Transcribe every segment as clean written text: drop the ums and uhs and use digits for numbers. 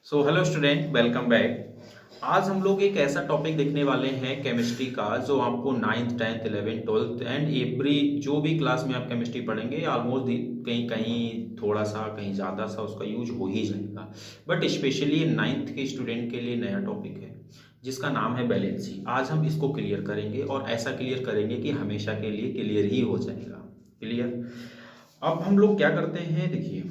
So hello student, welcome back. आज हम लोग एक ऐसा टॉपिक देखने वाले हैं केमिस्ट्री का जो आपको ninth tenth 11th 12th and every जो भी क्लास में आप केमिस्ट्री पढ़ेंगे ऑलमोस्ट कहीं कहीं थोड़ा सा कहीं ज़्यादा सा उसका यूज हो ही जाएगा। बट स्पेशली ये नाइन्थ के स्टूडेंट के लिए नया टॉपिक है जिसका नाम है बैलेंसी। आज हम इसको क्लियर करेंगे और ऐसा क्लियर करेंगे कि हमेशा के लिए क्लियर ही हो जाएगा। क्लियर। अब हम लोग क्या करते हैं, देखिए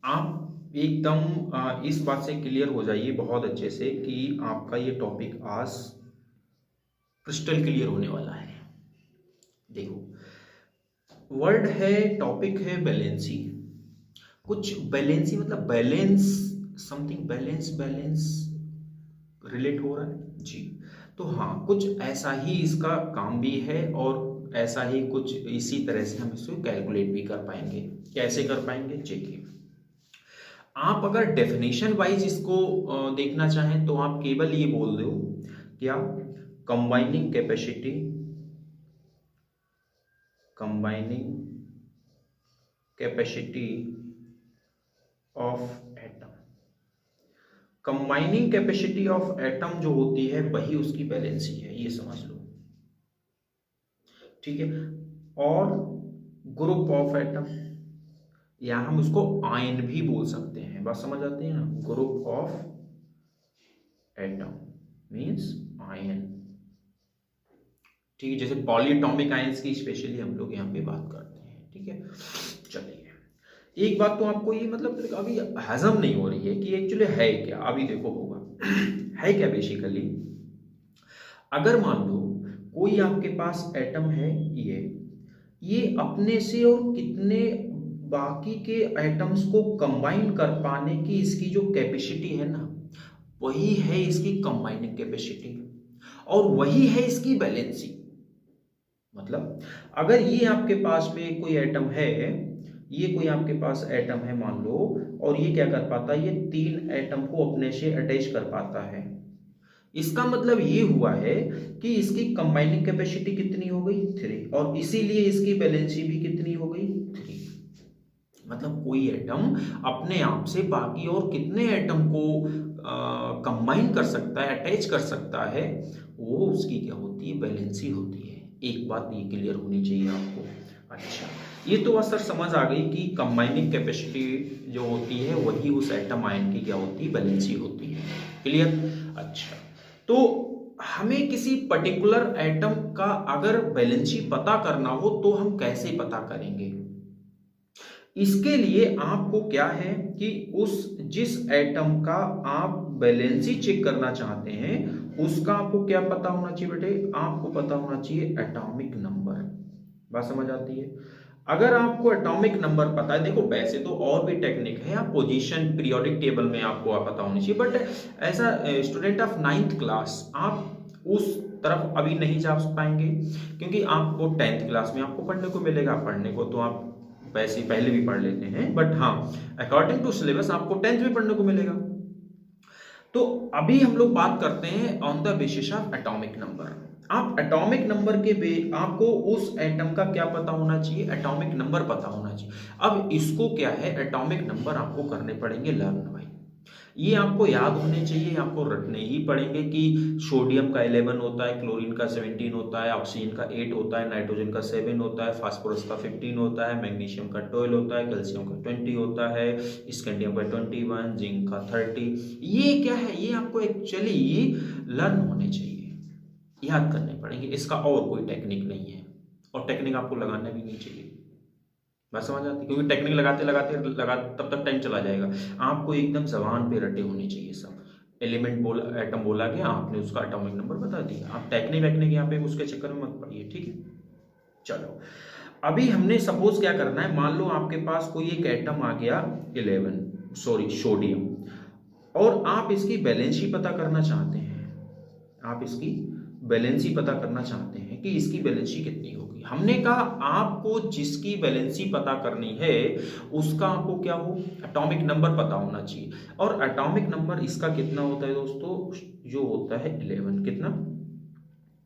आप एकदम इस बात से क्लियर हो जाइए बहुत अच्छे से कि आपका ये टॉपिक आज क्रिस्टल क्लियर होने वाला है। देखो, वर्ड है, टॉपिक है बैलेंसी। कुछ बैलेंसी मतलब balance, something balance balance relate हो रहा है जी। तो हाँ, कुछ ऐसा ही इसका काम भी है और ऐसा ही कुछ इसी तरह से हम इसको कैलकुलेट भी कर पाएंगे। कैसे कर पाएंगे देखिए, आप अगर डेफिनेशन वाइज इसको देखना चाहें तो आप केवल ये बोल दो क्या, combining capacity, combining capacity of atom. Combining capacity of atom जो होती है वही उसकी बैलेंसी है, ये समझ लो। ठीक है। और ग्रुप ऑफ एटम, या हम उसको आयन भी बोल सकते हैं, बात समझ आती है ना। Group of atom means ion. ठीक है, जैसे पॉलीएटॉमिक आयंस की स्पेशली हम लोग यहाँ पे बात करते हैं। ठीक है, चलिए एक बात तो आपको ये मतलब अभी हजम नहीं हो रही है कि एक्चुअली है क्या। अभी देखो होगा है क्या बेसिकली। अगर मान लो कोई आपके पास एटम है, ये अपने से और कितने बाकी के एटम्स को कंबाइन कर पाने की इसकी जो कैपेसिटी है ना, वही है इसकी कंबाइनिंग कैपेसिटी और वही है इसकी बैलेंसी। मतलब अगर ये आपके पास में कोई एटम है, ये कोई आपके पास एटम है मान लो, और ये क्या कर पाता है, ये 3 एटम को अपने से अटैच कर पाता है। इसका मतलब ये हुआ है कि इसकी कंबाइनिंग कैपेसिटी कितनी हो गई 3, और इसीलिए इसकी बैलेंसी भी कितनी हो गई 3। मतलब कोई एटम अपने आप से बाकी और कितने एटम को कंबाइन कर सकता है, अटैच कर सकता है, वो उसकी क्या होती है, बैलेंसी होती है। एक बात ये क्लियर होनी चाहिए आपको। अच्छा, ये तो बात सर समझ आ गई कि कंबाइनिंग कैपेसिटी जो होती है वही उस एटम आयन की क्या होती है, बैलेंसी होती है। क्लियर। अच्छा, तो हमें किसी पर्टिकुलर एटम का अगर बैलेंसी पता करना हो तो हम कैसे पता करेंगे। इसके लिए आपको क्या है कि उस जिस एटम का आप बैलेंसी चेक करना चाहते हैं उसका आपको क्या पता होना चाहिए बेटे, आपको पता होना चाहिए एटॉमिक नंबर। बात समझ आती है। अगर आपको एटॉमिक नंबर पता है, देखो वैसे तो और भी टेक्निक है, आप पोजीशन पीरियोडिक टेबल में आपको पता होनी चाहिए, बट ऐसा स्टूडेंट ऑफ 9th क्लास आप उस तरफ अभी नहीं जा पाएंगे क्योंकि आपको 10th क्लास में आपको पढ़ने को मिलेगा। पढ़ने को तो आप वैसे पहले भी पढ़ लेते हैं, बट हाँ अकॉर्डिंग टू सिलेबस आपको 10th में पढ़ने को मिलेगा। तो अभी हम लोग बात करते हैं on the basis of atomic number. आप एटॉमिक नंबर के आपको उस एटम का क्या पता होना चाहिए, एटॉमिक नंबर पता होना चाहिए। अब इसको क्या है, एटॉमिक नंबर आपको करने पड़ेंगे लर्न भाई। ये आपको याद होने चाहिए, आपको रटने ही पड़ेंगे कि सोडियम का 11 होता है, क्लोरीन का 17 होता है, ऑक्सीजन का 8 होता है, नाइट्रोजन का 7 होता है, फास्फोरस का 15 होता है, मैग्नीशियम का 12 होता है, कैल्शियम का 20 होता है, स्कैंडियम का 21, जिंक का 30। ये क्या है, ये आपको एक्चुअली लर्न होने चाहिए, याद करने पड़ेंगे। इसका और कोई टेक्निक नहीं है, और टेक्निक आपको लगाना भी नहीं चाहिए। बात समझ आती है, क्योंकि टेक्निक लगाते लगाते तब तक टाइम चला जाएगा। आपको एकदम जबान पे रटे होने चाहिए सब। एलिमेंट बोला, एटम बोला गया, आपने उसका एटॉमिक नंबर बता दिया। आप टेक्निक वेक्निक यहाँ पे उसके चक्कर में मत पड़िए। ठीक है, चलो अभी हमने सपोज क्या करना है, मान लो आपके पास कोई एक एटम आ गया 11 सोडियम, और आप इसकी बैलेंसी पता करना चाहते हैं। आप इसकी बैलेंसी पता करना चाहते हैं कि इसकी बैलेंसी कितनी होगी। हमने कहा आपको जिसकी बैलेंसी पता करनी है उसका आपको क्या हो, एटॉमिक नंबर पता होना चाहिए। और एटॉमिक नंबर इसका कितना होता है दोस्तों, जो होता है 11। कितना,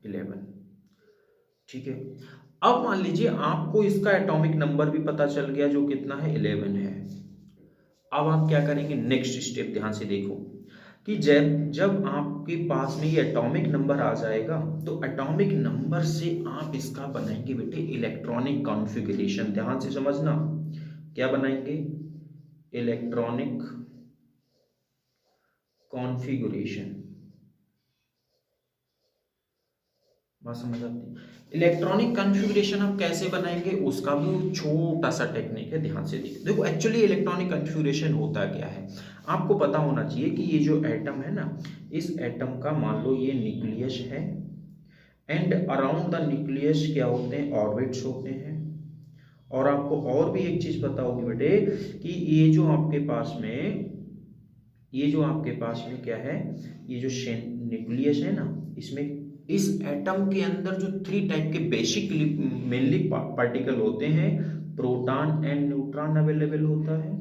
11। ठीक है। अब मान लीजिए आपको इसका एटॉमिक नंबर भी पता चल गया जो कितना है, 11 है। अब आप क्या करेंगे, नेक्स्ट स्टेप ध्यान से देखो कि जब जब आपके पास में ये एटॉमिक नंबर आ जाएगा तो एटॉमिक नंबर से आप इसका बनाएंगे बेटे इलेक्ट्रॉनिक कॉन्फ़िगरेशन। ध्यान से समझना, क्या बनाएंगे, इलेक्ट्रॉनिक कॉन्फ़िगरेशन। बात समझ आती है? इलेक्ट्रॉनिक कॉन्फ़िगरेशन आप कैसे बनाएंगे उसका भी छोटा सा टेक्निक है, ध्यान से देखो। एक्चुअली इलेक्ट्रॉनिक कॉन्फ़िगरेशन होता क्या है, आपको पता होना चाहिए कि ये जो एटम है ना, इस एटम का मान लो ये न्यूक्लियस है, एंड अराउंड द न्यूक्लियस क्या होते हैं, ऑर्बिट्स होते हैं। और आपको और भी एक चीज पता होगी बेटे कि ये जो आपके पास में क्या है, ये जो न्यूक्लियस है ना, इसमें इस एटम के अंदर जो 3 टाइप के बेसिक मेनली पार्टिकल होते हैं, प्रोटॉन एंड न्यूट्रॉन अवेलेबल होता है,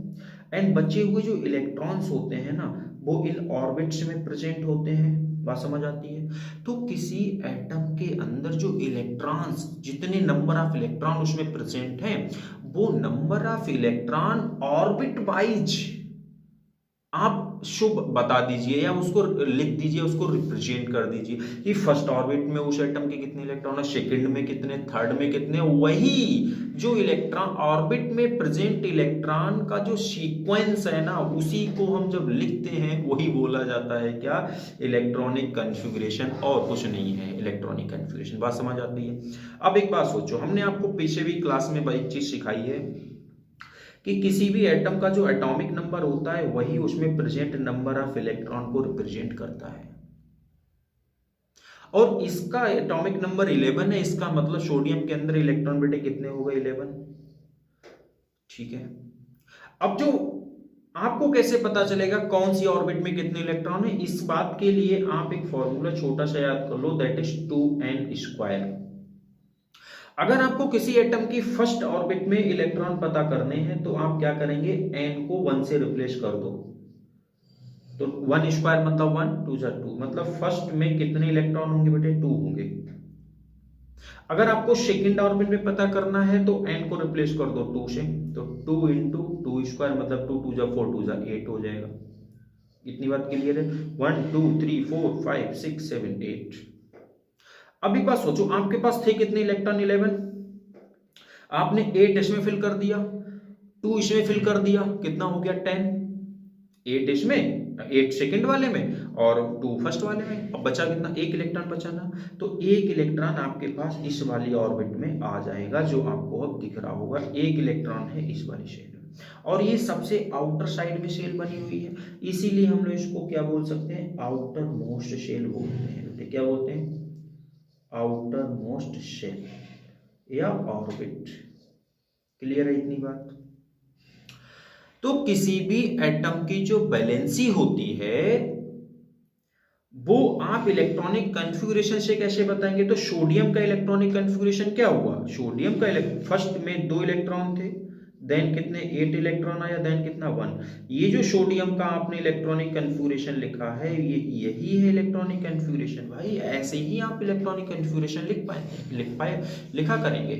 एंड बचे हुए जो इलेक्ट्रॉन्स होते हैं ना वो इन ऑर्बिट्स में प्रेजेंट होते हैं। बात समझ आती है? तो किसी एटम के अंदर जो इलेक्ट्रॉन्स, जितने नंबर ऑफ इलेक्ट्रॉन उसमें प्रेजेंट हैं, वो number of electron orbit wise आप शुभ बता दीजिए या उसको लिख दीजिए, उसको रिप्रेजेंट कर दीजिए कि फर्स्ट ऑर्बिट में उस एटम के कितने इलेक्ट्रॉन है, सेकंड में कितने, थर्ड में कितने। वही जो इलेक्ट्रॉन ऑर्बिट में प्रेजेंट इलेक्ट्रॉन का जो सीक्वेंस है ना, उसी को हम जब लिखते हैं वही बोला जाता है क्या, इलेक्ट्रॉनिक कॉन्फ़िगरेशन, और कुछ नहीं है इलेक्ट्रॉनिक कॉन्फ़िगरेशन। बात समझ आती है? अब एक बात सोचो, हमने आपको पीछे भी क्लास में एक चीज सिखाई है कि किसी भी एटम का जो एटॉमिक नंबर होता है वही उसमें प्रेजेंट नंबर ऑफ इलेक्ट्रॉन को रिप्रेजेंट करता है। और इसका एटॉमिक नंबर 11 है, इसका मतलब सोडियम के अंदर इलेक्ट्रॉन बेटे कितने हो गए, 11। ठीक है, अब जो आपको कैसे पता चलेगा कौन सी ऑर्बिट में कितने इलेक्ट्रॉन है, इस बात के लिए आप एक फॉर्मूला छोटा सा याद कर लो, दैट इज 2n²। अगर आपको किसी एटम की फर्स्ट ऑर्बिट में इलेक्ट्रॉन पता करने हैं तो आप क्या करेंगे, n को 1 से रिप्लेस कर दो, तो 1² मतलब 1, 2 जा 2, मतलब फर्स्ट में कितने इलेक्ट्रॉन होंगे बेटे, 2 होंगे। अगर आपको सेकंड ऑर्बिट में पता करना है तो n को रिप्लेस कर दो 2 से, तो 2 × 2² मतलब 2 2 जा 4, 2 जा 8 हो जाएगा। इतनी बात क्लियर है? 1 2 3 4 5 6 7 8। अब एक बात सोचो, आपके पास थे कितने इलेक्ट्रॉन, 11। आपने 8 इसमें फिल कर दिया, 2 इसमें फिल कर दिया, कितना हो गया, 10। 8 इसमें, 8 सेकंड वाले में और 2 फर्स्ट वाले में। अब बचा कितना, 1 इलेक्ट्रॉन बचा ना, तो 1 इलेक्ट्रॉन आपके पास इस वाली ऑर्बिट में आ जाएगा, जो आपको अब दिख रहा होगा। 1 इलेक्ट्रॉन है इस वाली शेल में, और ये सबसे आउटर साइड में शेल बनी हुई है, इसीलिए हम लोग इसको क्या बोल सकते हैं, आउटर मोस्ट शेल बोलते हैं। क्या बोलते हैं, आउटर मोस्ट शेल या ऑर्बिट। क्लियर है इतनी बात? तो किसी भी एटम की जो वैलेंसी होती है वो आप इलेक्ट्रॉनिक कॉन्फ़िगरेशन से कैसे बताएंगे, तो सोडियम का इलेक्ट्रॉनिक कॉन्फ़िगरेशन क्या हुआ, सोडियम का फर्स्ट में 2 इलेक्ट्रॉन थे, देन कितने, 8 इलेक्ट्रॉन आया, देन कितना, 1। ये जो सोडियम का आपने इलेक्ट्रॉनिक कॉन्फ़िगरेशन लिखा है, ये यही है इलेक्ट्रॉनिक कॉन्फ़िगरेशन। भाई ऐसे ही आप इलेक्ट्रॉनिक कॉन्फ़िगरेशन लिखा करेंगे।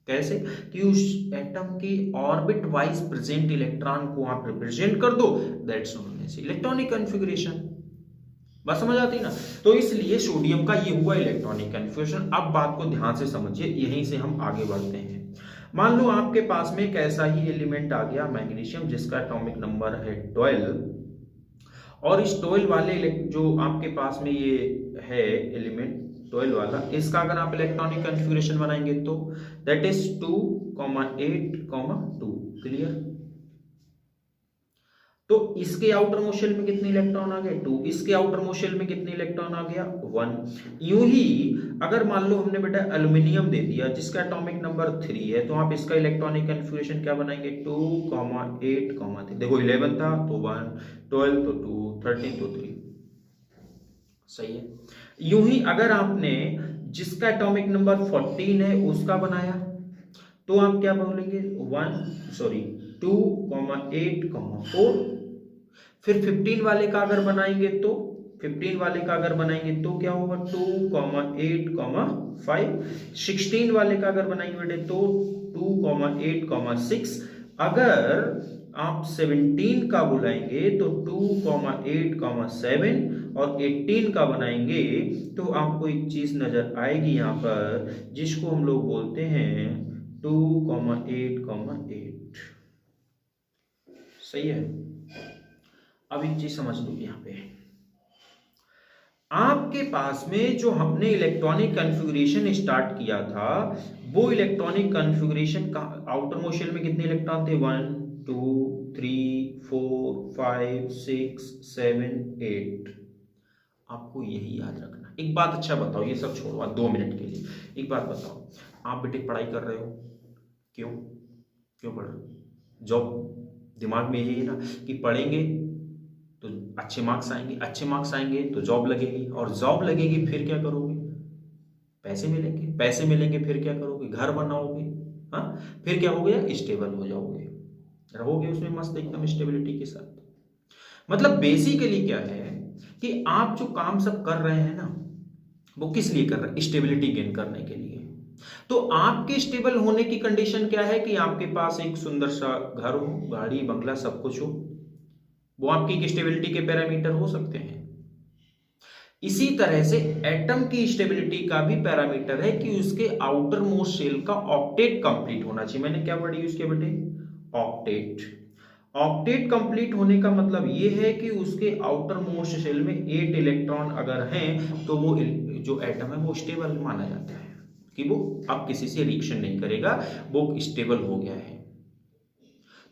कैसे, कि उस एटम की ऑर्बिट वाइज प्रेजेंट इलेक्ट्रॉन को आप रिप्रेजेंट कर दो, that's known as electronic configuration. बात समझ आती है ना? तो इसलिए सोडियम का ये हुआ इलेक्ट्रॉनिक कॉन्फ़िगरेशन। अब बात को ध्यान से समझिए, यहीं से हम आगे बढ़ते हैं। मान लो आपके पास में एक ऐसा ही एलिमेंट आ गया, मैग्नीशियम, जिसका एटॉमिक नंबर है 12, और इस 12 वाले जो आपके पास में ये है एलिमेंट 12 वाला, इसका अगर आप इलेक्ट्रॉनिक कॉन्फ़िगरेशन बनाएंगे तो दैट इज 2, 8, 2। क्लियर? तो इसके आउटर मोस्ट शेल में कितने इलेक्ट्रॉन आ गए, 2। इसके आउटर मोस्ट शेल में कितने इलेक्ट्रॉन आ गया, 1। यूं ही अगर मान लो हमने बेटा एल्युमिनियम दे दिया जिसका एटॉमिक नंबर 3 है, तो आप इसका इलेक्ट्रॉनिक कॉन्फ़िगरेशन क्या बनाएंगे, 2, 8, 3। देखो 11 था तो 1, 12 तो 2, 13 तो 3। सही है? यूं ही अगर आपने जिसका एटॉमिक नंबर 14 है उसका बनाया, तो आप क्या बोलेंगे, 2, 8, 4। फिर 15 वाले का अगर बनाएंगे तो 15 वाले का अगर बनाएंगे तो क्या होगा, 2, 8, 5। 16 वाले का अगर बनाएंगे बेटे तो 2, 8, 6। अगर आप 17 का बुलाएंगे तो 2,8,7 और 18 का बनाएंगे तो आपको एक चीज नजर आएगी यहाँ पर जिसको हम लोग बोलते हैं 2,8,8। सही है। अब एक चीज समझ लो यहाँ पे, आपके पास में जो हमने इलेक्ट्रॉनिक कॉन्फ़िगरेशन स्टार्ट किया था वो इलेक्ट्रॉनिक कॉन्फ़िगरेशन का आउटर मोस्ट शेल में कितने इलेक्ट्रॉन थे? 1 2 3 4 5 6 7 8। आपको यही याद रखना। एक बात अच्छा बताओ, ये सब छोड़ो 2 मिनट के लिए, एक बात बताओ, आप बेटे पढ़ाई कर रहे हो, क्यों क्यों पढ़ रहे हो? जॉब दिमाग में यही है ना कि पढ़ेंगे तो अच्छे मार्क्स आएंगे, अच्छे मार्क्स आएंगे तो जॉब लगेगी, और जॉब लगेगी फिर क्या करोगे? पैसे मिलेंगे, पैसे मिलेंगे फिर क्या करोगे? घर बनाओगे, हाँ, फिर क्या हो गया? स्टेबल हो जाओगे, रहोगे उसमें मस्त एकदम स्टेबिलिटी के साथ। मतलब बेसिकली क्या है कि आप जो काम सब कर रहे हैं ना वो किस लिए कर रहे हैं? स्टेबिलिटी गेन करने के लिए। तो आपके स्टेबल होने की कंडीशन क्या है कि आपके पास एक सुंदर सा घर हो, गाड़ी बंगला सब कुछ हो, वो आपकी स्टेबिलिटी के पैरामीटर हो सकते हैं। इसी तरह से एटम की स्टेबिलिटी का भी पैरामीटर है कि उसके आउटर मोस्ट शेल का ऑक्टेट कंप्लीट होना चाहिए। मैंने क्या वर्ड यूज किया बेटे? ऑक्टेट। ऑक्टेट कंप्लीट होने का मतलब ये है कि उसके आउटर मोस्ट शेल में 8 इलेक्ट्रॉन अगर हैं तो वो जो एटम है वो स्टेबल माना जाता है, कि वो अब किसी से रिएक्शन नहीं करेगा, वो स्टेबल हो गया है।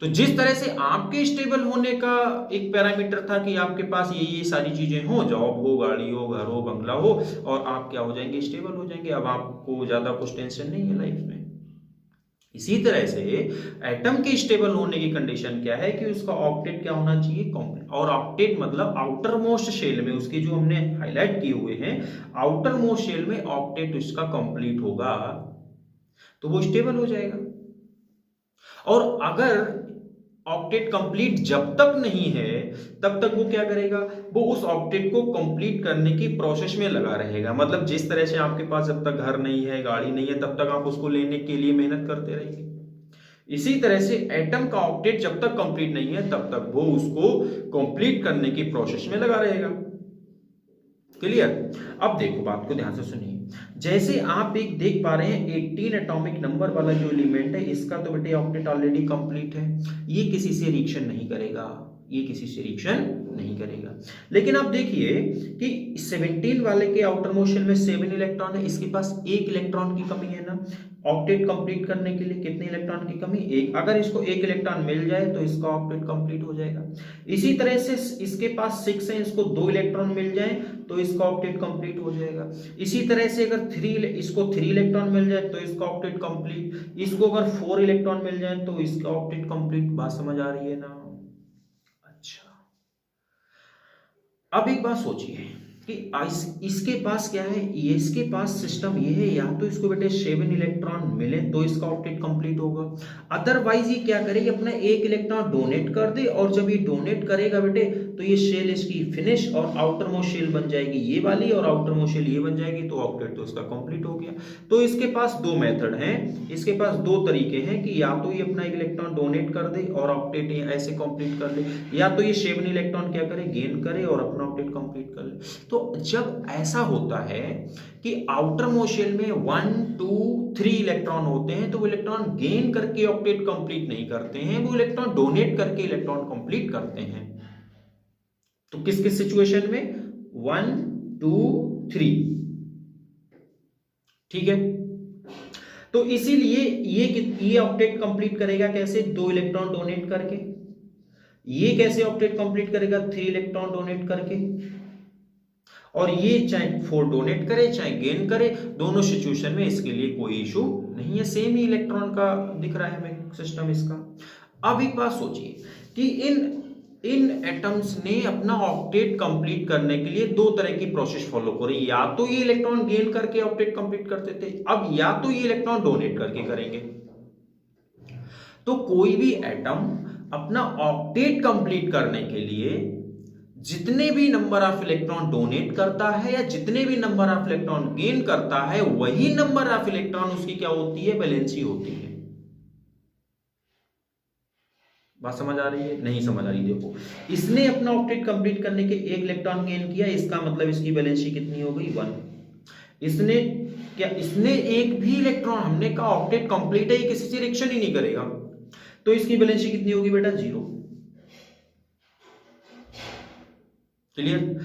तो जिस तरह से आपके स्टेबल होने का एक पैरामीटर था कि आपके पास ये सारी चीजें हो, जॉब हो, गाड़ी हो, घर हो, बंगला हो, और आप क्या हो जाएंगे? स्टेबल हो जाएंगे। अब आपको ज्यादा कुछ टेंशन नहीं है लाइफ में। इसी तरह से एटम के स्टेबल होने की कंडीशन क्या है कि उसका ऑक्टेट क्या होना चाहिए? कंप्लीट। और ऑक्टेट मतलब आउटर मोस्ट शेल में, उसके जो हमने हाईलाइट किए हुए हैं, आउटर मोस्ट शेल में ऑक्टेट उसका कंप्लीट होगा तो वो स्टेबल हो जाएगा। और अगर ऑक्टेट कंप्लीट जब तक नहीं है तब तक वो क्या करेगा? वो उस ऑक्टेट को कंप्लीट करने की प्रोसेस में लगा रहेगा। मतलब जिस तरह से आपके पास जब तक घर नहीं है, गाड़ी नहीं है, तब तक आप उसको लेने के लिए मेहनत करते रहेंगे। इसी तरह से एटम का ऑक्टेट जब तक कंप्लीट नहीं है तब तक वो उसको कंप्लीट करने की प्रोसेस में लगा रहेगा। क्लियर? अब देखो, बात को ध्यान से सुनिए। जैसे आप एक देख पा रहे हैं 18 एटॉमिक नंबर वाला जो एलिमेंट है, इसका तो बेटे ऑक्टेट ऑलरेडी कंप्लीट है, ये किसी से रिएक्शन नहीं करेगा, ये किसी से रिएक्शन नहीं करेगा। लेकिन आप देखिए कि 17 वाले के आउटर मोस्ट शेल में 7 इलेक्ट्रॉन है, इसके पास 1 इलेक्ट्रॉन की कमी है ना। ऑक्टेट कंप्लीट करने के लिए कितने इलेक्ट्रॉन की कमी? 1। अगर इसको 1 इलेक्ट्रॉन मिल जाए तो इसका ऑक्टेट कंप्लीट हो जाएगा। इसी तरह से इसके पास 6 है, इसको 2 इलेक्ट्रॉन मिल जाए तो इसका ऑक्टेट कंप्लीट हो जाएगा। इसी तरह से अगर इसको 3 इलेक्ट्रॉन मिल जाए तो इसका ऑक्टेट कंप्लीट। इसको अगर 4 इलेक्ट्रॉन मिल जाए तो इसका ऑक्टेट कंप्लीट। बात समझ आ रही है ना? अच्छा, अब एक बात सोचिए कि इसके पास क्या है? ये इसके पास सिस्टम ये है, या तो इसको बेटे 7 इलेक्ट्रॉन मिले तो इसका ऑक्टेट कंप्लीट होगा, अदरवाइज ये क्या करे? अपना 1 इलेक्ट्रॉन डोनेट कर दे, और जब ये डोनेट करेगा बेटे तो ये शेल इसकी फिनिश और आउटर मोस्ट शेल बन जाएगी ये वाली, और आउटर मोस्ट शेल ये बन जाएगी, तो ऑक्टेट तो इसका कंप्लीट हो गया। तो इसके पास 2 मेथड हैं, इसके पास 2 तरीके हैं कि या तो ये अपना 1 इलेक्ट्रॉन डोनेट कर दे और ऑक्टेट ऐसे कंप्लीट कर ले, या तो ये 7 इलेक्ट्रॉन क्या करे? गेन करे और अपना ऑक्टेट कंप्लीट कर ले। तो जब ऐसा होता है कि आउटर मोस्ट शेल में 1 2 3 इलेक्ट्रॉन होते हैं तो वो इलेक्ट्रॉन गेन करके ऑक्टेट कंप्लीट नहीं करते हैं, वो इलेक्ट्रॉन डोनेट करके इलेक्ट्रॉन कंप्लीट करते हैं। तो किस किस सिचुएशन में? 1 2 3। ठीक है, तो इसीलिए ये ऑक्टेट कंप्लीट करेगा कैसे? 2 इलेक्ट्रॉन डोनेट करके। ये कैसे ऑक्टेट कंप्लीट करेगा? 3 इलेक्ट्रॉन डोनेट करके। और ये चाहे 4 डोनेट करे चाहे गेन करे, दोनों सिचुएशन में इसके लिए कोई इशू नहीं है, सेम ही इलेक्ट्रॉन का दिख रहा है हमें सिस्टम इसका। अब एक बात सोचिए कि इन एटम्स ने अपना ऑक्टेट कंप्लीट करने के लिए 2 तरह की प्रोसेस फॉलो करी। या तो ये इलेक्ट्रॉन गेन करके ऑक्टेट कंप्लीट करते थे, अब या तो ये इलेक्ट्रॉन डोनेट करके करेंगे। तो कोई भी एटम अपना ऑक्टेट कंप्लीट करने के लिए जितने भी नंबर ऑफ इलेक्ट्रॉन डोनेट करता है या जितने भी नंबर ऑफ इलेक्ट्रॉन गेन करता है, वही नंबर ऑफ इलेक्ट्रॉन उसकी क्या होती है? वैलेंसी होती है। बात समझ आ रही है? नहीं समझ आ रही? देखो, इसने अपना ऑक्टेट कंप्लीट करने के 1 इलेक्ट्रॉन गेन किया, इसका मतलब इसकी वैलेंसी कितनी हो गई? 1। इसने क्या, इसने एक भी इलेक्ट्रॉन, हमने कहा ऑक्टेट कंप्लीट है, ये किसी से रिएक्शन ही नहीं करेगा, तो इसकी वैलेंसी कितनी होगी बेटा? 0। क्लियर?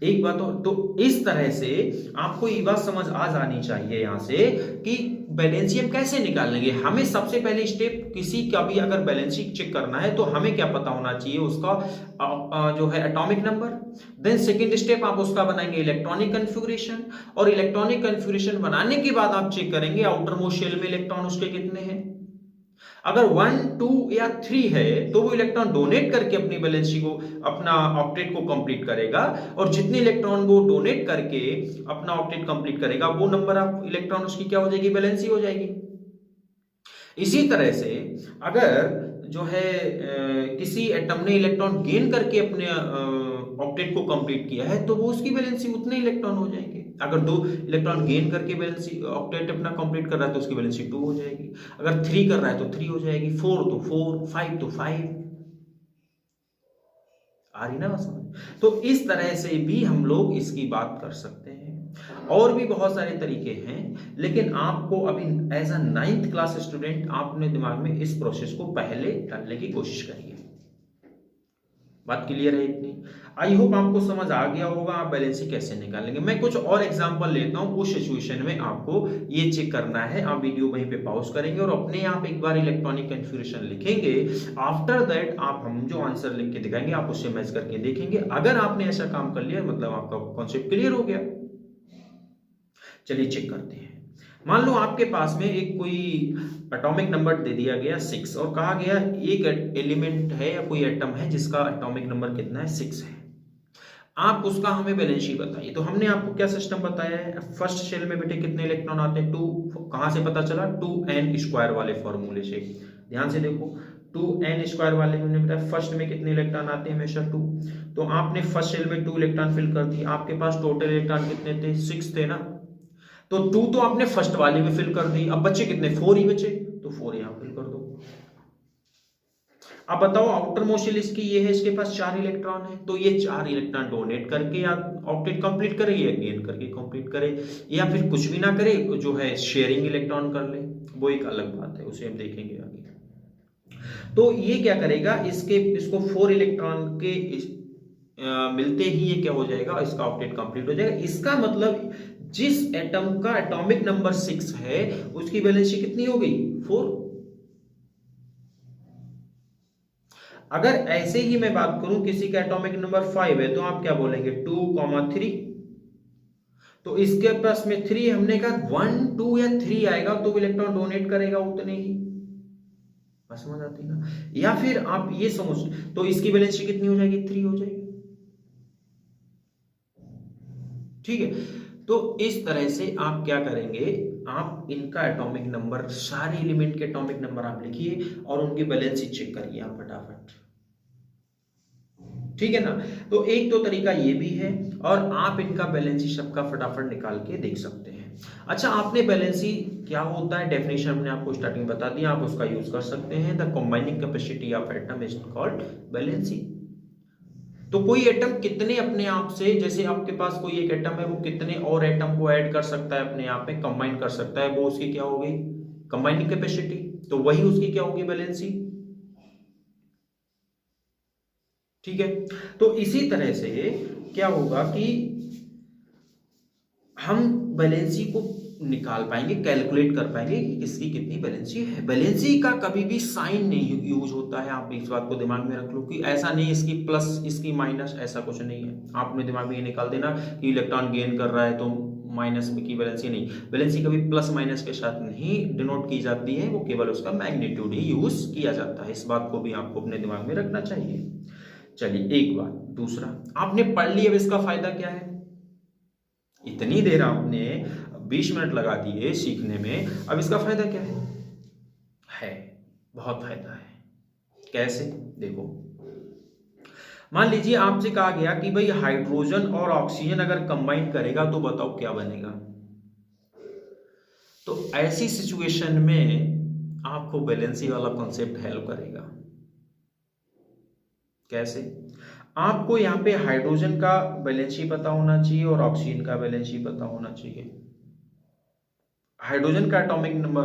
एक बात और, तो इस तरह से आपको ये बात समझ आ जानी चाहिए यहां से कि बैलेंसी हम कैसे निकालेंगे। हमें सबसे पहले स्टेप, किसी का भी अगर बैलेंसी चेक करना है तो हमें क्या पता होना चाहिए? उसका जो है atomic number. Then second step आप उसका बनाएंगे इलेक्ट्रॉनिक कन्फिगरेशन, और इलेक्ट्रॉनिक कन्फिगरेशन बनाने के बाद आप चेक करेंगे आउटर मोस्ट शेल में इलेक्ट्रॉन उसके कितने हैं। अगर 1, 2 या 3 है तो वो इलेक्ट्रॉन डोनेट करके अपनी वैलेंसी को, अपना ऑक्टेट को कंप्लीट करेगा, और जितने इलेक्ट्रॉन वो डोनेट करके अपना ऑक्टेट कंप्लीट करेगा वो नंबर ऑफ इलेक्ट्रॉन उसकी क्या हो जाएगी? वैलेंसी हो जाएगी। इसी तरह से अगर जो है किसी एटम ने इलेक्ट्रॉन गेन करके अपने ऑक्टेट को कंप्लीट किया है तो वो उसकी वैलेंसी उतने इलेक्ट्रॉन हो जाएंगे। अगर 2 इलेक्ट्रॉन गेन करके वैलेंसी ऑक्टेट अपना कंप्लीट कर रहा है तो उसकी वैलेंसी 2 हो जाएगी। अगर 3 कर रहा है तो 3 हो जाएगी, 4 तो 4, 5 तो 5। आ रही ना बात समझ? तो इस तरह से भी हम लोग इसकी बात कर सकते हैं, और भी बहुत सारे तरीके हैं, लेकिन आपको अभी as a 9th class student आपने दिमाग में इस प्रोसेस को पहले डालने की कोशिश करिए। बात क्लियर है इतनी? आई होप आपको समझ आ गया होगा आप बैलेंसी कैसे निकालेंगे। मैं कुछ और एग्जांपल लेता हूं, उस सिचुएशन में आपको ये चेक करना है। आप वीडियो वहीं पे पॉज करेंगे और अपने आप एक बार इलेक्ट्रॉनिक कन्फिगरेशन लिखेंगे। आफ्टर दैट आप हम जो आंसर लिख के दिखाएंगे आप उससे मैच करके देखेंगे। अगर आपने ऐसा काम कर लिया मतलब आपका कॉन्सेप्ट क्लियर हो गया। चलिए चेक करते हैं। मान लो आपके पास में एक कोई एटॉमिक नंबर दे दिया गया 6, और कहा गया एक एलिमेंट है या कोई एटम है जिसका एटॉमिक नंबर कितना है? 6 है। आप उसका हमें वैलेंसी बताइए। तो हमने आपको क्या सिस्टम बताया है? फर्स्ट शेल में बेटे कितने इलेक्ट्रॉन आते हैं? 2। कहां से पता चला? 2n² वाले फॉर्मूले से। ध्यान से देखो, 2n² वाले में बताया फर्स्ट में कितने इलेक्ट्रॉन आते हैं? हमेशा 2। तो आपने फर्स्ट शेल में 2 इलेक्ट्रॉन फिल कर दिए। आपके पास टोटल इलेक्ट्रॉन कितने थे? 6 थे ना। तो 2 तो आपने फर्स्ट वाले में फिल कर दी। अब बच्चे कितने? 4 ही बचे, तो 4 यहां फिल कर दो। अब बताओ आउटर मोस्ट शेल इसकी ये है, इसके पास 4 इलेक्ट्रॉन है, तो ये 4 इलेक्ट्रॉन डोनेट करके या ऑक्टेट कंप्लीट करे या गेन करके कंप्लीट करे, या फिर कुछ भी ना करे, जो है शेयरिंग इलेक्ट्रॉन कर ले, वो एक अलग बात है, उसे हम देखेंगे आगे। तो ये क्या करेगा? इसको 4 इलेक्ट्रॉन के मिलते ही ये क्या हो जाएगा? इसका ऑक्टेट कंप्लीट हो जाएगा। इसका मतलब जिस एटम का एटॉमिक नंबर 6 है उसकी वैलेंसी कितनी हो गई? 4। अगर ऐसे ही मैं बात करूं किसी का एटॉमिक नंबर 5 है तो आप क्या बोलेंगे? 2, 3। तो इसके पास में 3, हमने कहा 1, 2 या 3 आएगा तो इलेक्ट्रॉन डोनेट करेगा उतने ही। समझ आती ना? या फिर आप ये समझ, तो इसकी वैलेंसी कितनी हो जाएगी? 3 हो जाएगी। ठीक है, तो इस तरह से आप क्या करेंगे? आप इनका एटॉमिक नंबर, सारे एलिमेंट के एटॉमिक नंबर आप लिखिए और उनकी बैलेंस चेक करिए आप फटाफट। ठीक है ना? तो एक तो तरीका ये भी है, और आप इनका बैलेंसी सबका फटाफट निकाल के देख सकते हैं। अच्छा, आपने बैलेंसी क्या होता है डेफिनेशन हमने आपको स्टार्टिंग बता दिया, आप उसका यूज कर सकते हैं। The combining capacity of atom is called valency. तो कोई एटम कितने अपने आप से, जैसे आपके पास कोई एक एटम है, वो कितने और एटम को ऐड कर सकता है अपने आप में, कंबाइन कर सकता है, वो उसकी क्या हो गई? Combining capacity. तो वही उसकी क्या होगी? बैलेंसी। ठीक है, तो इसी तरह से क्या होगा कि हम बैलेंसी को निकाल पाएंगे, कैलकुलेट कर पाएंगे कि किसकी कितनी बैलेंसी है। बैलेंसी का कभी भी साइन नहीं यूज होता है, आप इस बात को दिमाग में रख लो कि ऐसा नहीं इसकी प्लस इसकी माइनस, ऐसा कुछ नहीं है। आपने दिमाग में ये निकाल देना कि इलेक्ट्रॉन गेन कर रहा है तो माइनस की बैलेंसी नहीं। बैलेंसी कभी प्लस माइनस के साथ नहीं डिनोट की जाती है, वो केवल उसका मैग्नीट्यूड ही यूज किया जाता है। इस बात को भी आपको अपने दिमाग में रखना चाहिए। चलिए एक बात। दूसरा, आपने पढ़ लिया, अब इसका फायदा क्या है? इतनी देर आपने 20 मिनट लगा दिए सीखने में, अब इसका फायदा क्या है? बहुत फायदा है। कैसे? देखो, मान लीजिए आपसे कहा गया कि भाई हाइड्रोजन और ऑक्सीजन अगर कंबाइन करेगा तो बताओ क्या बनेगा। तो ऐसी सिचुएशन में आपको बैलेंसी वाला कॉन्सेप्ट हेल्प करेगा। कैसे? आपको यहाँ पे हाइड्रोजन का बैलेंस शीट पता होना चाहिए और ऑक्सीजन का बैलेंस शीट पता होना चाहिए। हाइड्रोजन का एटॉमिक नंबर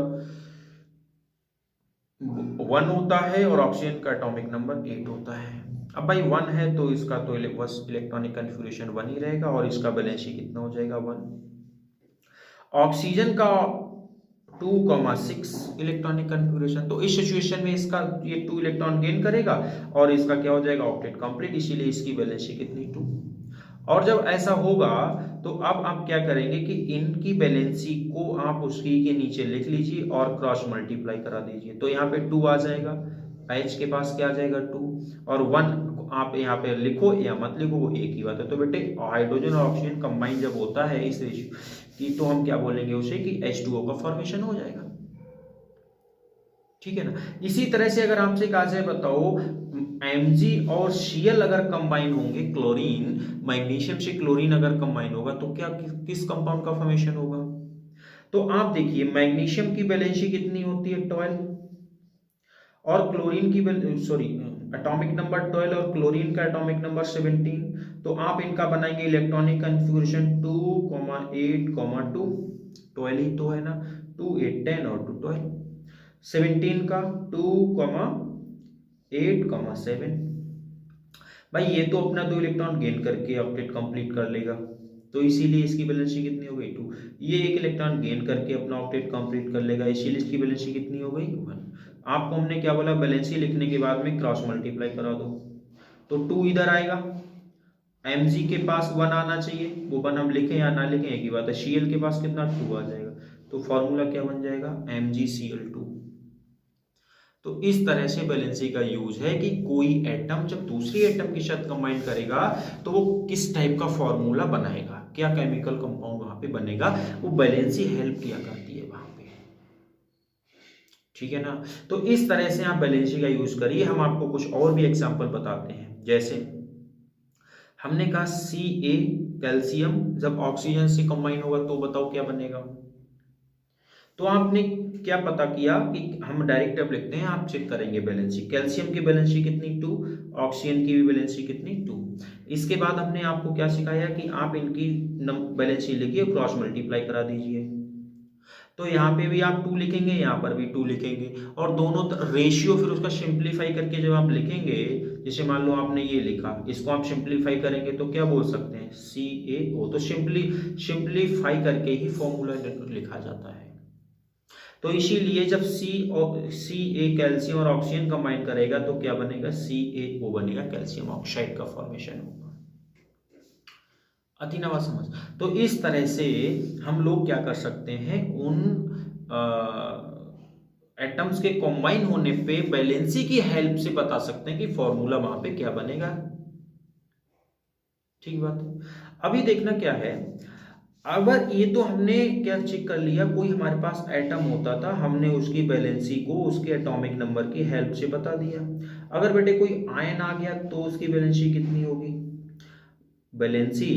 1 होता है और ऑक्सीजन का एटॉमिक नंबर 8 होता है। अब भाई 1 है तो इसका तो बस इलेक्ट्रॉनिक कन्फिग्रेशन 1 ही रहेगा और इसका बैलेंस शीट कितना हो जाएगा 1। ऑक्सीजन का 2,6 इलेक्ट्रॉनिक कन्फिग्रेशन, तो इस सिचुएशन में इसका ये 2 इलेक्ट्रॉन गेन करेगा और इसका क्या हो जाएगा ऑक्टेट कंप्लीट, इसीलिए इसकी वैलेंस शीट कितनी 2। और जब ऐसा होगा तो अब आप क्या करेंगे कि इनकी वैलेंसी को आप उसकी के नीचे लिख लीजिए और क्रॉस मल्टीप्लाई करा दीजिए, तो यहाँ पे 2 आ जाएगा, H के पास क्या आ जाएगा 2 और 1 आप यहाँ पे लिखो या मत लिखो वो एक ही बात है। तो बेटे हाइड्रोजन और ऑक्सीजन कंबाइन जब होता है इस रेशियो की तो हम क्या बोलेंगे उसे कि H2O का फॉर्मेशन हो जाएगा, ठीक है ना। इसी तरह से अगर आपसे कहा जाए बताओ Mg और Cl अगर कंबाइन होंगे, क्लोरीन मैग्नीशियम से क्लोरीन अगर कंबाइन होगा तो क्या किस कंपाउंड का फॉर्मेशन होगा? तो आप देखिए मैग्नीशियम की वैलेंसी कितनी होती है 12 और क्लोरीन की एटॉमिक नंबर 12 और क्लोरीन का एटॉमिक नंबर 17, तो आप इनका बनाएंगे इलेक्ट्रॉनिक कन्फिग्रेशन 2, 8, 2, 12 ही तो है ना, 2, 8, 10 और 2, 12, 17 का 2, 8, 7। भाई ये तो अपना 2 इलेक्ट्रॉन गेन करके ऑक्टेट कंप्लीट कर लेगा, तो इसीलिए इसकी वैलेंसी कितनी हो गई 2। ये 1 इलेक्ट्रॉन गेन करके अपना ऑक्टेट कंप्लीट कर लेगा, इसीलिए इसकी वैलेंसी कितनी हो गई 1। आपको हमने क्या बोला, वैलेंसी लिखने के बाद में क्रॉस मल्टीप्लाई करा दो, तो 2 इधर आएगा, Mg के पास 1 आना चाहिए, वो 1 हम लिखें या ना लिखें एक ही बात है, Cl के पास कितना 2 आ जाएगा, तो फॉर्मूला क्या बन जाएगा MgCl2। तो इस तरह से बैलेंसी का यूज है कि कोई एटम जब दूसरी एटम के साथ कंबाइन करेगा तो वो किस टाइप का फॉर्मूला बनाएगा, क्या केमिकल कंपाउंड वहां पे बनेगा, वो बैलेंसी हेल्प किया करती है वहां पे, ठीक है ना। तो इस तरह से आप बैलेंसी का यूज करिए। हम आपको कुछ और भी एग्जांपल बताते हैं, जैसे हमने कहा Ca कैल्शियम जब ऑक्सीजन से कंबाइन होगा तो बताओ क्या बनेगा। तो आपने क्या पता किया कि हम डायरेक्ट अब लिखते हैं, आप चेक करेंगे बैलेंसी, कैल्शियम की बैलेंसी कितनी 2, ऑक्सीजन की भी बैलेंसी कितनी 2। इसके बाद हमने आपको क्या सिखाया कि आप इनकी बैलेंसी लिखिए क्रॉस मल्टीप्लाई करा दीजिए, तो यहाँ पे भी आप 2 लिखेंगे, यहाँ पर भी 2 लिखेंगे और दोनों रेशियो फिर उसका सिंप्लीफाई करके जब आप लिखेंगे, जैसे मान लो आपने ये लिखा, इसको आप सिंप्लीफाई करेंगे तो क्या बोल सकते हैं CaO, तो सिंप्लीफाई करके ही फॉर्मूला लिखा जाता है। तो इसीलिए जब Ca कैल्शियम और ऑक्सीजन कंबाइन करेगा तो क्या बनेगा CaO बनेगा, कैल्शियम ऑक्साइड का फॉर्मेशन होगा। अतिनवा समझ। तो इस तरह से हम लोग क्या कर सकते हैं, उन एटम्स के कंबाइन होने पे बैलेंसी की हेल्प से बता सकते हैं कि फॉर्मूला वहां पे क्या बनेगा, ठीक बात है। अभी देखना क्या है, अगर ये तो हमने क्या चेक कर लिया, कोई हमारे पास एटम होता था, हमने उसकी बैलेंसी को उसके एटॉमिक नंबर की हेल्प से बता दिया। अगर बेटे कोई आयन आ गया तो उसकी बैलेंसी कितनी होगी, बैलेंसी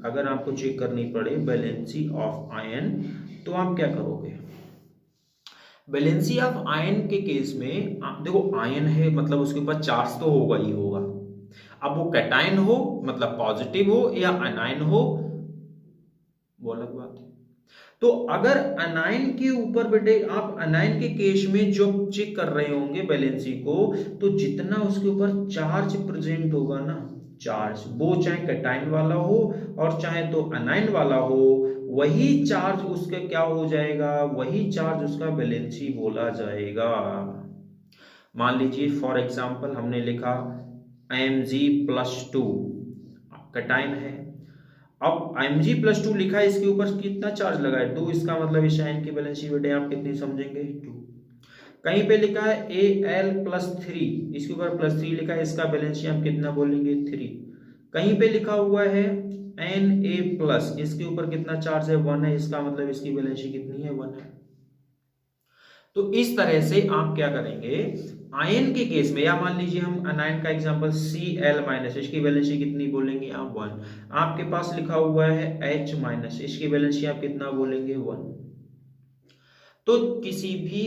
अगर आपको चेक करनी पड़े बैलेंसी ऑफ आयन, तो आप क्या करोगे, बैलेंसी ऑफ आयन के केस में देखो आयन है मतलब उसके ऊपर चार्ज तो होगा ही होगा, अब वो कैटायन हो मतलब पॉजिटिव हो या अनायन हो वो अलग बात है। तो अगर अनायन के ऊपर बेटे आप अनायन के केस में जो चेक कर रहे होंगे बैलेंसी को, तो जितना उसके ऊपर चार्ज प्रेजेंट होगा ना, चार्ज वो चाहे कैटायन वाला हो और चाहे तो अनायन वाला हो, वही चार्ज उसका क्या हो जाएगा, वही चार्ज उसका बैलेंसी बोला जाएगा। मान लीजिए फॉर एग्जांपल हमने लिखा Mg+2 कैटायन है, अब Mg+2 लिखा है, इसके ऊपर कितना चार्ज लगा है 2, इसका मतलब इस आयन की बैलेंसी बेटे आप कितनी समझेंगे 2। कहीं पे लिखा है Al+3, इसके ऊपर +3 लिखा है, इसका बैलेंसी हम कितना बोलेंगे 3। कहीं पे लिखा हुआ है Na+, इसके ऊपर कितना चार्ज है 1 है, इसका मतलब इसकी बैलेंसी कितनी है 1 है। तो इस तरह से आप क्या करेंगे आयन के केस में, या मान लीजिए हम अनायन का एग्जांपल Cl-, इसकी वैलेंसी कितनी बोलेंगे आप 1। आपके पास लिखा हुआ है H-, इसकी वैलेंसी आप कितना बोलेंगे 1। तो किसी भी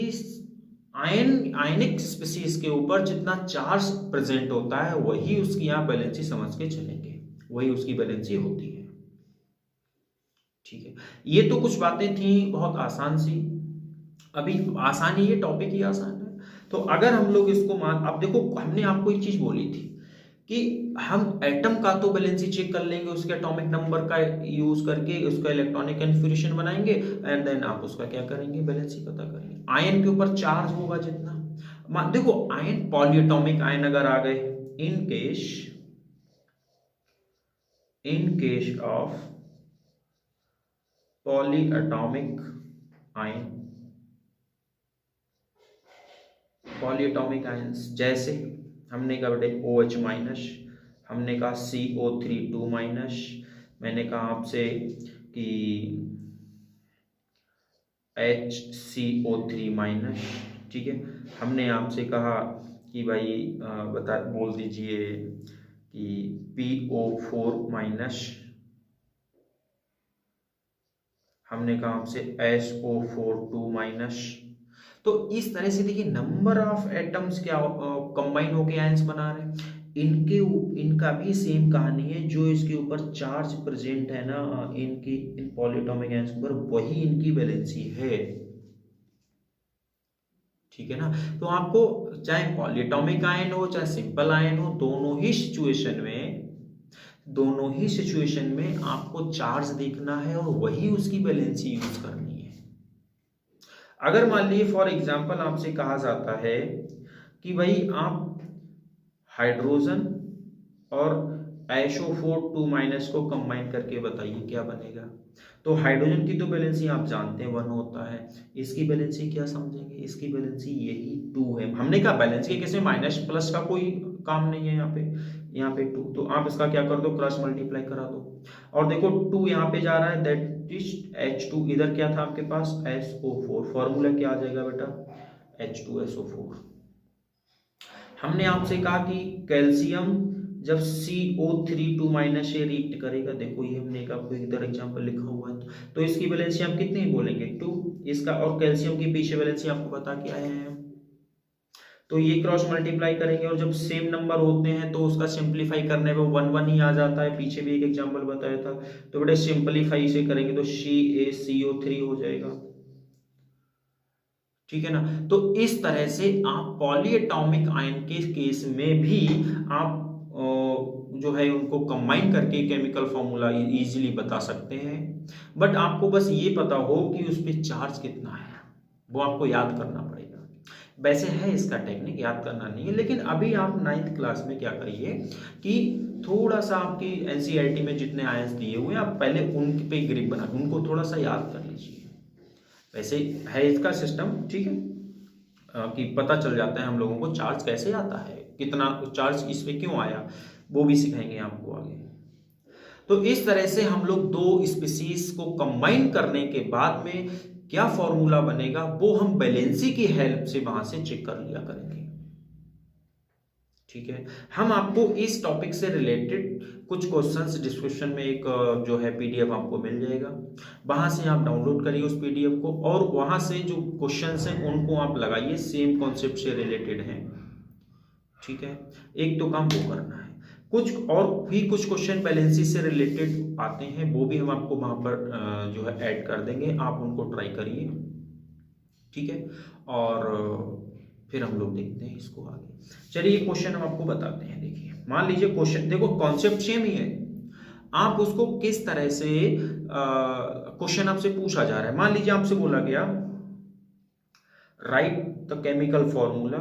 आयनिक स्पीसीज के ऊपर जितना चार्ज प्रेजेंट होता है वही उसकी यहाँ वैलेंसी समझ के चलेंगे, वही उसकी वैलेंसी होती है। ठीक है, ये तो कुछ बातें थी बहुत आसान सी। अभी आसान ही, ये टॉपिक ही आसान है। तो अगर हम लोग इसको मान, अब देखो हमने आपको एक चीज बोली थी कि हम एटम का तो वैलेंसी चेक कर लेंगे उसके एटॉमिक नंबर का यूज करके, उसका इलेक्ट्रॉनिक कन्फिग्रेशन बनाएंगे एंड देन आप उसका क्या करेंगे, वैलेंसी पता करेंगे। आयन के ऊपर चार्ज होगा जितना, देखो आयन पॉलीएटॉमिक आयन अगर आ गए, in case of polyatomic ion, polyatomic ions जैसे हमने कहा बेटे OH माइनस, हमने कहा CO3 2 माइनस, मैंने कहा आपसे कि HCO3 माइनस, ठीक है। हमने आपसे कहा कि भाई बोल दीजिए कि PO4 माइनस, हमने कहा आपसे SO4 2 माइनस। तो इस तरह से देखिए नंबर ऑफ एटम्स क्या कंबाइन होके आयंस बना रहे हैं, इनका भी सेम कहानी है। जो इसके ऊपर चार्ज प्रेजेंट है ना इन पॉलीएटॉमिक आयंस के ऊपर, वही इनकी वैलेंसी है। ठीक है ना। तो आपको चाहे पॉलीएटॉमिक आयन हो चाहे सिंपल आयन हो, दोनों ही सिचुएशन में आपको चार्ज देखना है और वही उसकी वैलेंसी यूज करनी है। अगर मान लीजिए फॉर एग्जांपल आपसे कहा जाता है कि भाई आप हाइड्रोजन और SO4 2 माइनस को कंबाइन करके बताइए क्या बनेगा, तो हाइड्रोजन की तो बैलेंसी आप जानते हैं 1 होता है, इसकी बैलेंसी क्या समझेंगे, इसकी बैलेंसी यही 2 है। हमने कहा बैलेंस के केस में माइनस प्लस का कोई काम नहीं है, यहाँ पे 2, तो आप इसका क्या कर दो, क्रॉस मल्टीप्लाई करा दो और देखो 2 यहाँ पे जा रहा है, दैट इज H2, इधर क्या था आपके पास SO4, फॉर्मूला क्या आ जाएगा बेटा H2SO4। हमने आपसे कहा कि कैल्शियम जब CO3 2 माइनस से रिएक्ट करेगा, देखो ये हमने एक आपको इधर एग्जांपल लिखा हुआ है, तो इसकी वैलेंसी आप कितनी बोलेंगे 2, इसका और कैल्शियम की पीछे वैलेंसी आपको पता क्या है, तो ये क्रॉस मल्टीप्लाई करेंगे और जब सेम नंबर होते हैं तो उसका सिंप्लीफाई करने पे 1 1 ही आ जाता है, पीछे भी एक एग्जांपल बताया था। तो बेटे सिंप्लीफाई से करेंगे तो CaCO3 हो जाएगा। ठीक है ना। तो इस तरह से आप पॉलीएटॉमिक आयन के केस में भी आप जो है उनको कंबाइन करके केमिकल फॉर्मूला इजीली बता सकते हैं। बट आपको बस ये पता हो कि उस पर चार्ज कितना है, वो आपको याद करना पड़ेगा। वैसे है इसका टेक्निक, याद करना नहीं है, लेकिन अभी आप 9th क्लास में क्या करिए कि थोड़ा सा आपकी एनसीईआरटी में जितने आयंस दिए हुए हैं आप पहले उन पे ग्रिप बना उनको थोड़ा सा याद कर लीजिए। वैसे है इसका सिस्टम, ठीक है, कि पता चल जाता है हम लोगों को चार्ज कैसे आता है, कितना चार्ज इस पे क्यों आया, वो भी सिखाएंगे आपको आगे। तो इस तरह से हम लोग दो स्पीसीज को कंबाइन करने के बाद में क्या फॉर्मूला बनेगा वो हम बैलेंसी की हेल्प से वहां से चेक कर लिया करेंगे। ठीक है, हम आपको इस टॉपिक से रिलेटेड कुछ क्वेश्चंस डिस्क्रिप्शन में एक जो है PDF आपको मिल जाएगा, वहां से आप डाउनलोड करिए उस PDF को और वहां से जो क्वेश्चंस हैं उनको आप लगाइए, सेम कॉन्सेप्ट से रिलेटेड हैं। ठीक है, एक तो काम वो करना है, कुछ और भी कुछ क्वेश्चन बैलेंसी से रिलेटेड आते हैं वो भी हम आपको वहां पर जो है ऐड कर देंगे, आप उनको ट्राई करिए। ठीक है, और फिर हम लोग देखते हैं इसको आगे। चलिए क्वेश्चन हम आपको बताते हैं। देखिए मान लीजिए क्वेश्चन, देखो कॉन्सेप्ट सेम ही है, आप उसको किस तरह से क्वेश्चन आपसे पूछा जा रहा है। मान लीजिए आपसे बोला गया right the chemical formula,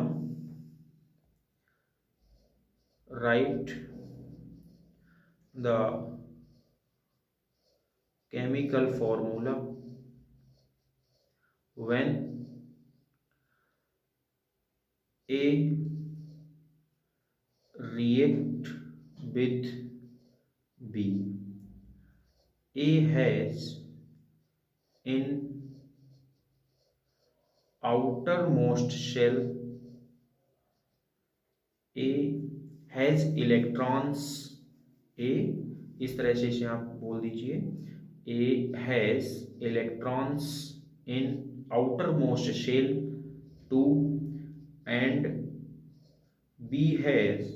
right the chemical formula when A react with B, A has in outermost shell, A has electrons, A इस तरह से इसे आप बोल दीजिए, A has electrons in outermost shell 2 and B has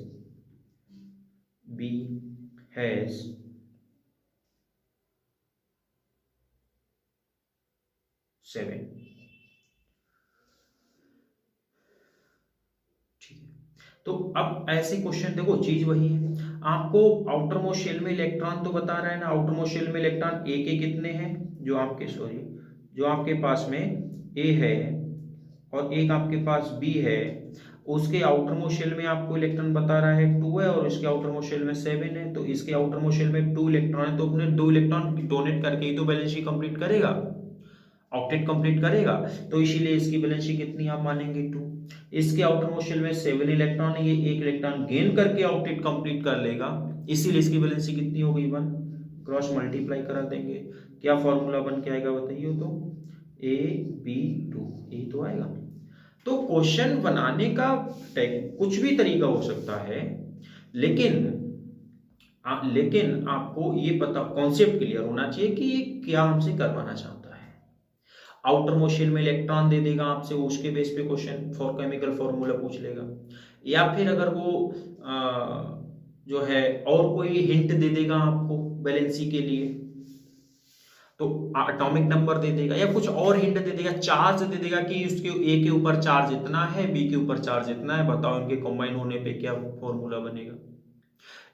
7। ठीक है, तो अब ऐसे क्वेश्चन देखो, चीज वही है, आपको आउटर मोस्ट शेल में इलेक्ट्रॉन तो बता रहा है ना, आउटर मोस्ट शेल में इलेक्ट्रॉन ए के कितने हैं, जो आपके पास में ए है और एक आपके पास बी है, उसके आउटर मोस्ट शेल में आपको इलेक्ट्रॉन बता रहा है 2 है और इसके आउटर मोस्ट शेल में 7 है, तो इसके आउटर मोस्ट शेल में 2 इलेक्ट्रॉन है, तो अपने 2 इलेक्ट्रॉन डोनेट करके ही तो बैलेंस शीट कंप्लीट करेगा, ऑक्टेट कंप्लीट करेगा, तो इसीलिए इसकी बैलेंस शीट कितनी आप मानेंगे 2। इसके आउटर मोस्ट शेल में 7 इलेक्ट्रॉन है, ये 1 इलेक्ट्रॉन गेन करके ऑक्टेट कंप्लीट कर लेगा, इसीलिए इसकी बैलेंस शीट कितनी हो गई 1। क्रॉस मल्टीप्लाई करा देंगे, क्या फॉर्मूला बन के आएगा बताइए, तो AB2 यही तो आएगा। तो क्वेश्चन बनाने का कुछ भी तरीका हो सकता है, लेकिन आपको ये पता, कॉन्सेप्ट क्लियर होना चाहिए कि ये क्या हमसे करवाना चाहता है। आउटर मोस्ट शेल में इलेक्ट्रॉन दे देगा आपसे, उसके बेस पे क्वेश्चन फॉर केमिकल फॉर्मूला पूछ लेगा, या फिर अगर वो जो है और कोई हिंट दे देगा आपको बैलेंसी के लिए, तो एटॉमिक नंबर दे देगा या कुछ और हिंट दे देगा, चार्ज दे देगा कि उसके ए के ऊपर चार्ज इतना है, बी के ऊपर चार्ज इतना है, बताओ इनके कंबाइन होने पे क्या फॉर्मूला बनेगा।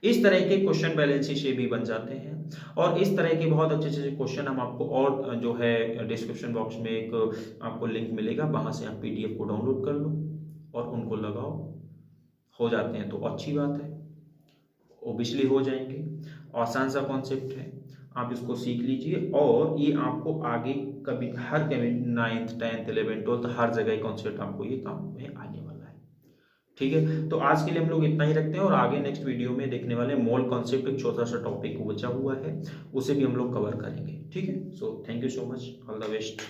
इस तरह के क्वेश्चन बैलेंसी से भी बन जाते हैं, और इस तरह के बहुत अच्छे अच्छे क्वेश्चन हम आपको, और जो है डिस्क्रिप्शन बॉक्स में एक आपको लिंक मिलेगा, वहां से आप PDF को डाउनलोड कर लो और उनको लगाओ, हो जाते हैं तो अच्छी बात है, ओबियसली हो जाएंगे। आसान सा कॉन्सेप्ट है, आप इसको सीख लीजिए, और ये आपको आगे कभी हर 9th 10th 11th 12th हर जगह कॉन्सेप्ट आपको ये काम में आने वाला है। ठीक है, तो आज के लिए हम लोग इतना ही रखते हैं, और आगे नेक्स्ट वीडियो में देखने वाले मोल कॉन्सेप्ट, एक छोटा सा टॉपिक बचा हुआ है, उसे भी हम लोग कवर करेंगे। ठीक है, so thank you so much, all the best.